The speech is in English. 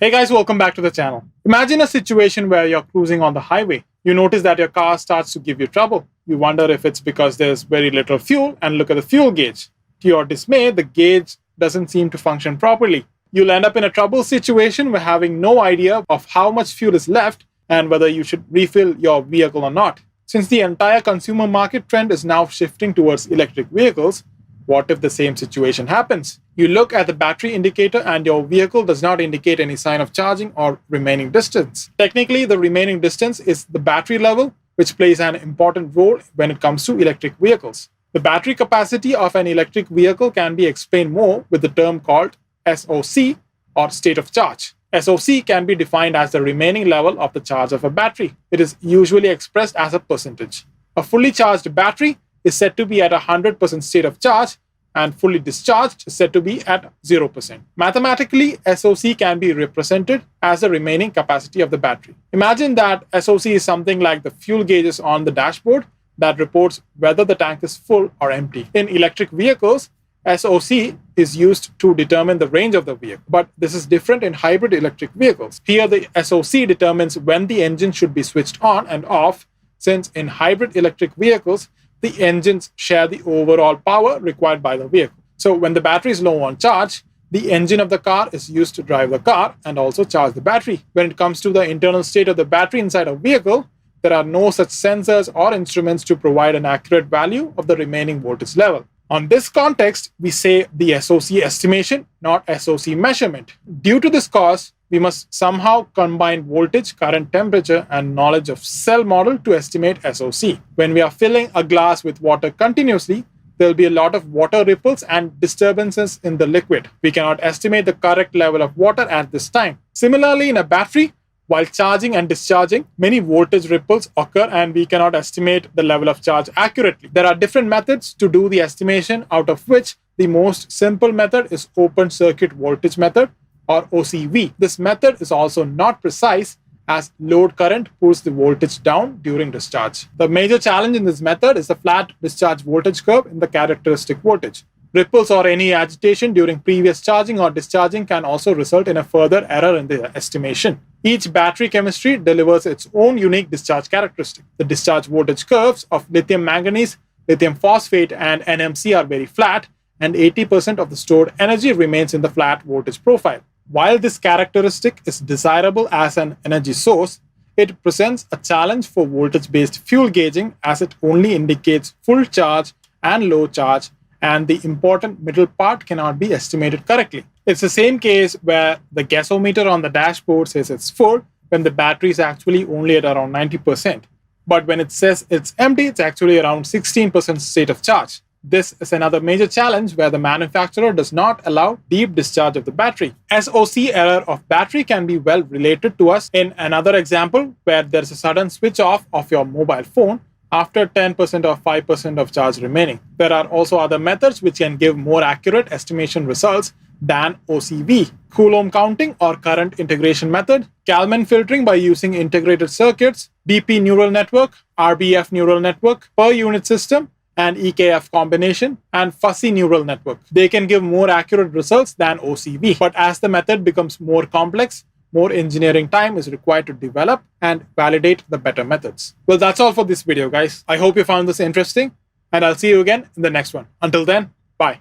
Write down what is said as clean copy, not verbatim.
Hey guys, welcome back to the channel. Imagine a situation where you're cruising on the highway. You notice that your car starts to give you trouble. You wonder if it's because there's very little fuel and look at the fuel gauge. To your dismay, the gauge doesn't seem to function properly. You'll end up in a trouble situation where having no idea of how much fuel is left and whether you should refill your vehicle or not. Since the entire consumer market trend is now shifting towards electric vehicles, what if the same situation happens? You look at the battery indicator and your vehicle does not indicate any sign of charging or remaining distance. Technically, the remaining distance is the battery level, which plays an important role when it comes to electric vehicles. The battery capacity of an electric vehicle can be explained more with the term called SOC, or state of charge. SOC can be defined as the remaining level of the charge of a battery. It is usually expressed as a percentage. A fully charged battery is said to be at 100% state of charge, and fully discharged is said to be at 0%. Mathematically, SOC can be represented as the remaining capacity of the battery. Imagine that SOC is something like the fuel gauges on the dashboard that reports whether the tank is full or empty. In electric vehicles, SOC is used to determine the range of the vehicle, but this is different in hybrid electric vehicles. Here, the SOC determines when the engine should be switched on and off, since in hybrid electric vehicles, the engines share the overall power required by the vehicle. So when the battery is low on charge, the engine of the car is used to drive the car and also charge the battery. When it comes to the internal state of the battery inside a vehicle, there are no such sensors or instruments to provide an accurate value of the remaining voltage level. On this context, we say the SOC estimation, not SOC measurement. Due to this cause, we must somehow combine voltage, current temperature, and knowledge of cell model to estimate SOC. When we are filling a glass with water continuously, there will be a lot of water ripples and disturbances in the liquid. We cannot estimate the correct level of water at this time. Similarly, in a battery, while charging and discharging, many voltage ripples occur and we cannot estimate the level of charge accurately. There are different methods to do the estimation, out of which the most simple method is open circuit voltage method, or OCV. This method is also not precise as load current pulls the voltage down during discharge. The major challenge in this method is the flat discharge voltage curve in the characteristic voltage. Ripples or any agitation during previous charging or discharging can also result in a further error in the estimation. Each battery chemistry delivers its own unique discharge characteristic. The discharge voltage curves of lithium manganese, lithium phosphate, and NMC are very flat, and 80% of the stored energy remains in the flat voltage profile. While this characteristic is desirable as an energy source, it presents a challenge for voltage-based fuel gauging as it only indicates full charge and low charge, and the important middle part cannot be estimated correctly. It's the same case where the gasometer on the dashboard says it's full when the battery is actually only at around 90%. But when it says it's empty, it's actually around 16% state of charge. This is another major challenge where the manufacturer does not allow deep discharge of the battery. SOC error of battery can be well related to us in another example where there's a sudden switch off of your mobile phone after 10% or 5% of charge remaining. There are also other methods which can give more accurate estimation results than OCV. Coulomb counting or current integration method, Kalman filtering by using integrated circuits, BP neural network, RBF neural network, per unit system, and EKF combination, and fuzzy neural network. They can give more accurate results than OCV. But as the method becomes more complex, more engineering time is required to develop and validate the better methods. Well, that's all for this video, guys. I hope you found this interesting, and I'll see you again in the next one. Until then, bye.